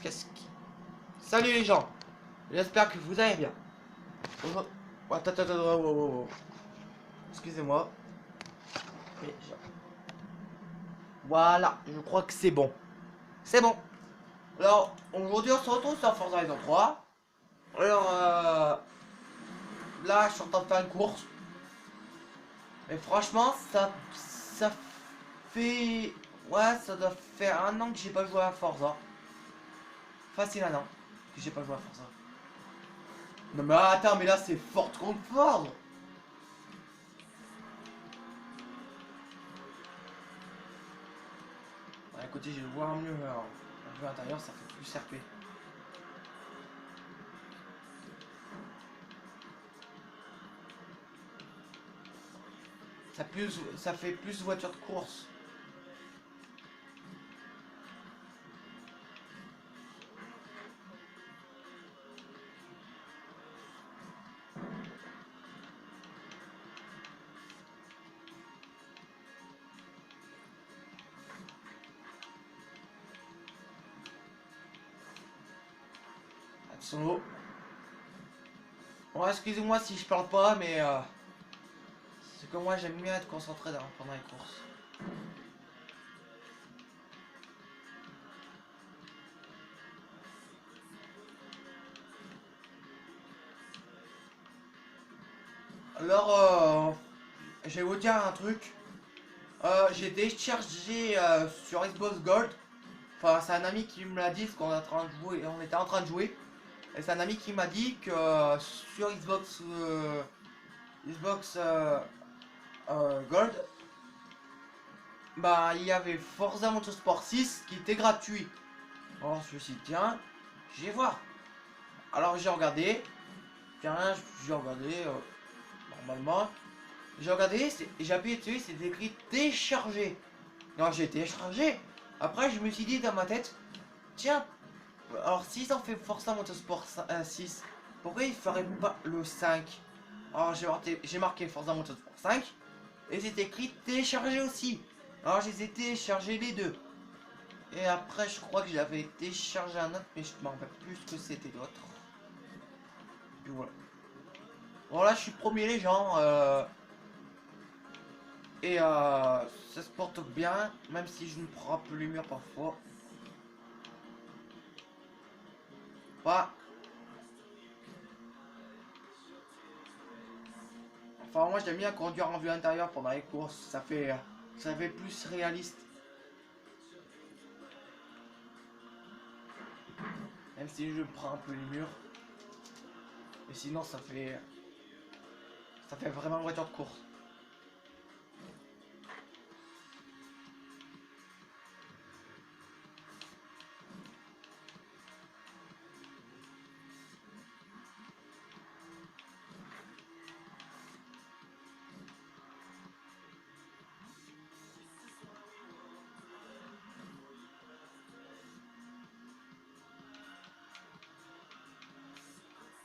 qu'est-ce qui... Salut les gens. J'espère que vous allez bien. Bonjour. Attends, attends, attends, wow, wow, wow. Excusez-moi. Mais voilà, je crois que c'est bon. C'est bon. Alors, aujourd'hui, on se retrouve sur Forza Horizon 3. Alors, là, je suis en train de faire une course. Mais franchement, ça fait... Ouais, ça doit faire un an que j'ai pas joué à Forza. Facile un an que j'ai pas joué à Forza. Non mais attends, mais là, c'est Ford contre Ford. Bah, écoutez, je vais voir mieux. Alors, la vue intérieure, ça fait plus RP. Ça fait plus voiture de course. Attention. Bon, excusez-moi si je parle pas, mais c'est que moi j'aime bien être concentré pendant les courses. Alors, je vais vous dire un truc. J'ai téléchargé sur Xbox Gold. Enfin, c'est un ami qui me l'a dit, parce qu'on est en train de jouer, on était en train de jouer. Et c'est un ami qui m'a dit que sur Xbox Gold, bah il y avait Forza Motorsport 6 qui était gratuit. Alors je me suis dit, tiens, je vais voir. Alors j'ai regardé, tiens, j'ai regardé normalement. J'ai regardé, j'ai appuyé dessus, c'est écrit télécharger. Alors j'ai téléchargé. Après je me suis dit dans ma tête, tiens, alors s'ils ont fait Forza Motorsport 6, pourquoi ils feraient pas le 5? Alors j'ai marqué Forza Motorsport 5 et c'est écrit télécharger aussi. Alors j'ai téléchargé les deux. Et après je crois que j'avais téléchargé un autre mais je me rappelle plus ce que c'était l'autre. Puis voilà. Bon là je suis premier les gens. Et ça se porte bien, même si je ne prends plus les murs parfois. Bah, enfin moi j'aime bien conduire en vue intérieure pendant les courses, ça fait plus réaliste. Même si je prends un peu les murs. Et sinon ça fait vraiment voiture de course.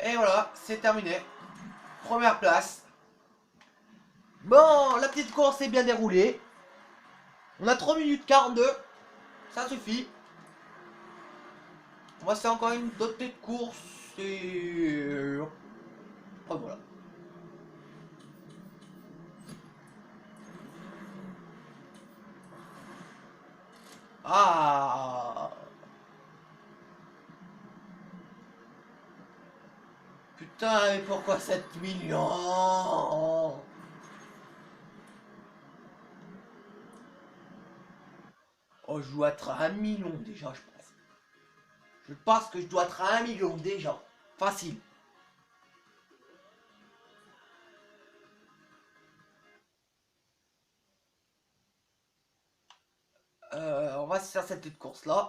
Et voilà, c'est terminé. Première place. Bon, la petite course est bien déroulée. On a 3 minutes 42. Ça suffit. Moi c'est encore une autre petite course. Et... oh, voilà. Ah. Putain, mais pourquoi 7 millions? Oh, je dois être à 1 million déjà, je pense. Je pense que je dois être à 1 million déjà. Facile. On va se faire cette petite course là.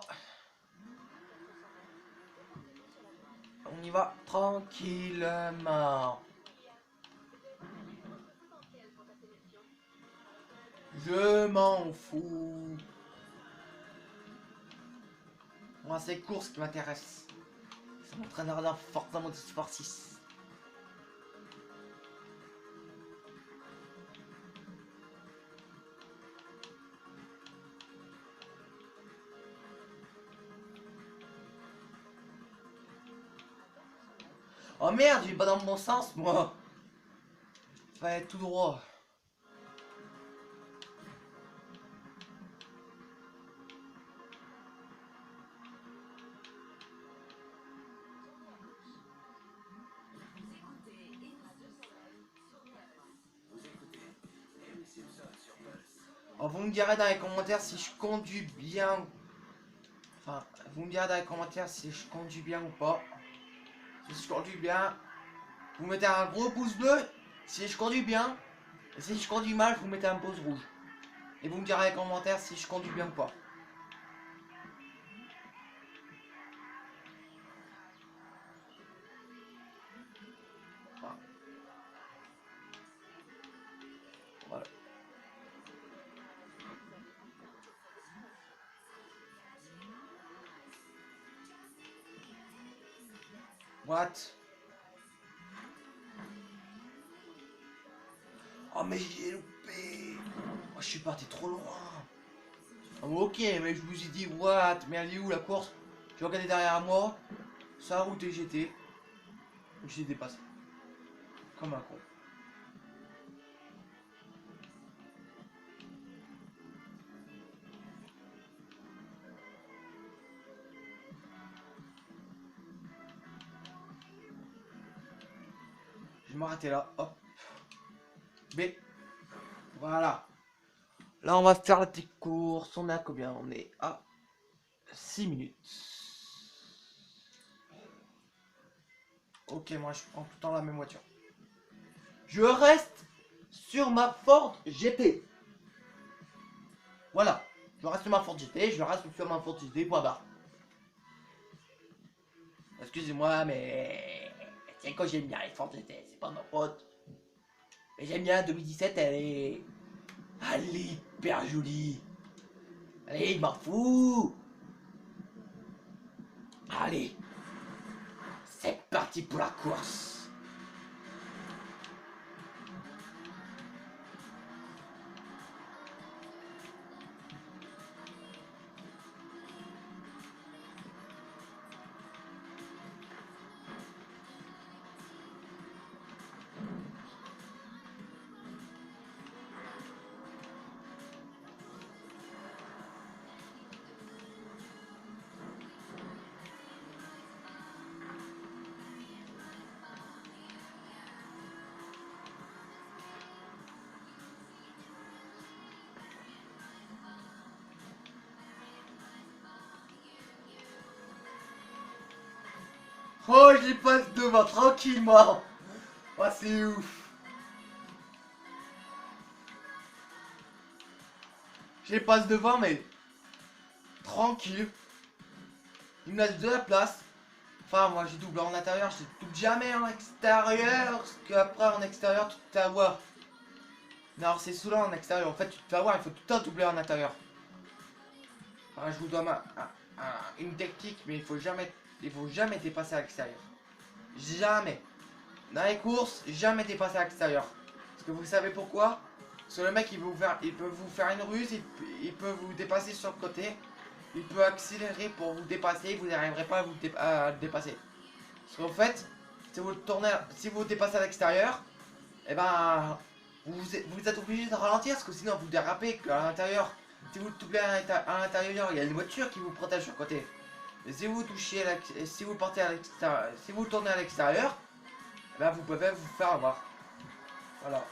On y va tranquillement. Je m'en fous. Moi, c'est les courses qui m'intéressent. C'est l'entraîneur d'un Forza Motorsport 6. Oh merde, j'ai pas dans le bon sens, moi. Fallait être tout droit. Oh, vous me direz dans les commentaires si je conduis bien. Enfin, vous me direz dans les commentaires si je conduis bien ou pas. Si je conduis bien, vous mettez un gros pouce bleu si je conduis bien. Et si je conduis mal, vous mettez un pouce rouge. Et vous me direz dans les commentaires si je conduis bien ou pas. Voilà. Voilà. What? Oh mais j'ai loupé. Oh, je suis parti trop loin. Oh, ok, mais je me suis dit, what? Mais elle est où la course? J'ai regardé derrière moi, sa route et j'étais. J'ai dépassé. Comme un con. Je vais m'arrêter là. Hop. B. Voilà. Là, on va faire la petite course. On est à combien? On est à 6 minutes. Ok, moi je prends tout le temps la même voiture. Je reste sur ma Ford GT. Voilà. Je reste sur ma Ford GT. Je reste sur ma Ford GT. Point barre. Excusez-moi, mais c'est quand j'aime bien les Ford GT. C'est pas ma faute. Mais j'aime bien 2017. Elle est hyper jolie. Allez, il m'en fout. Allez. C'est parti pour la course. Oh, j'y passe devant tranquillement. Oh, c'est ouf. Je les passe devant, mais tranquille. Il me laisse de la place. Enfin, moi j'ai double en intérieur, je double jamais en extérieur. Parce qu'après en extérieur, tu te fais avoir. Non, c'est saoulant en extérieur. En fait, tu te fais avoir, il faut tout le temps doubler en intérieur. Enfin, je vous donne une technique, mais il faut jamais dépasser à l'extérieur. Jamais. Dans les courses, jamais dépasser à l'extérieur. Parce que vous savez pourquoi? Parce que le mec, il peut vous faire une ruse, il peut vous dépasser sur le côté. Il peut accélérer pour vous dépasser, vous n'arriverez pas à le dépasser. Parce qu'en fait, si vous dépassez à l'extérieur, et ben vous êtes obligé de ralentir parce que sinon vous dérapez à l'intérieur. Si vous doublez à l'intérieur, il y a une voiture qui vous protège sur le côté. Et si vous touchez, si vous partez à l'extérieur, si vous tournez à l'extérieur, ben vous pouvez vous faire avoir. Voilà,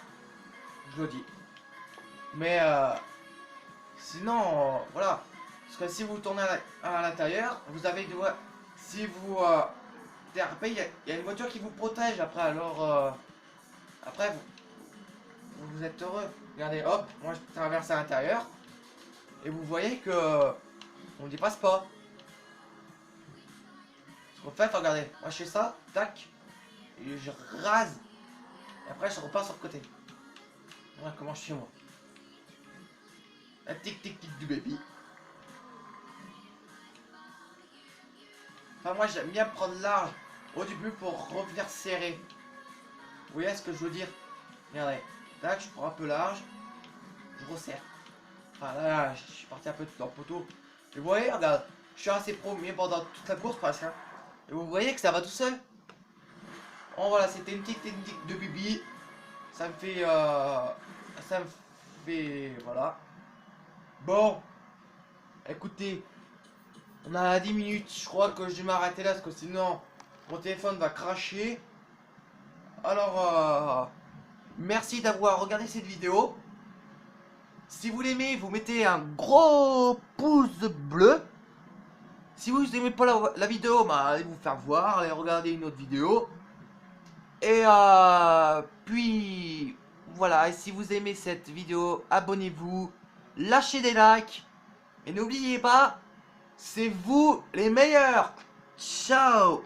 je le dis. Mais sinon, voilà. Parce que si vous tournez à l'intérieur, vous avez des voies. Si vous dérapez, il y a une voiture qui vous protège après. Alors, après, vous êtes heureux. Regardez, hop, moi je traverse à l'intérieur. Et vous voyez que on ne dépasse pas. En fait, regardez, moi je fais ça, tac, et je rase. Et après, je repars sur le côté. Voilà comment je fais moi. La tic du baby. Enfin, moi j'aime bien prendre large au début pour revenir serré. Vous voyez ce que je veux dire? Regardez, tac, je prends un peu large, je resserre. Enfin là, je suis parti un peu dans le poteau. Et vous voyez, regarde, je suis assez premier pendant toute la course presque. Hein. Et vous voyez que ça va tout seul. Bon voilà, c'était une petite technique de Bibi. Ça me fait... Voilà. Bon. Écoutez. On a 10 minutes. Je crois que je vais m'arrêter là parce que sinon mon téléphone va cracher. Alors, merci d'avoir regardé cette vidéo. Si vous l'aimez, vous mettez un gros pouce bleu. Si vous n'aimez pas la vidéo, bah, allez vous faire voir, allez regarder une autre vidéo. Et puis voilà, et si vous aimez cette vidéo, abonnez-vous, lâchez des likes. Et n'oubliez pas, c'est vous les meilleurs. Ciao.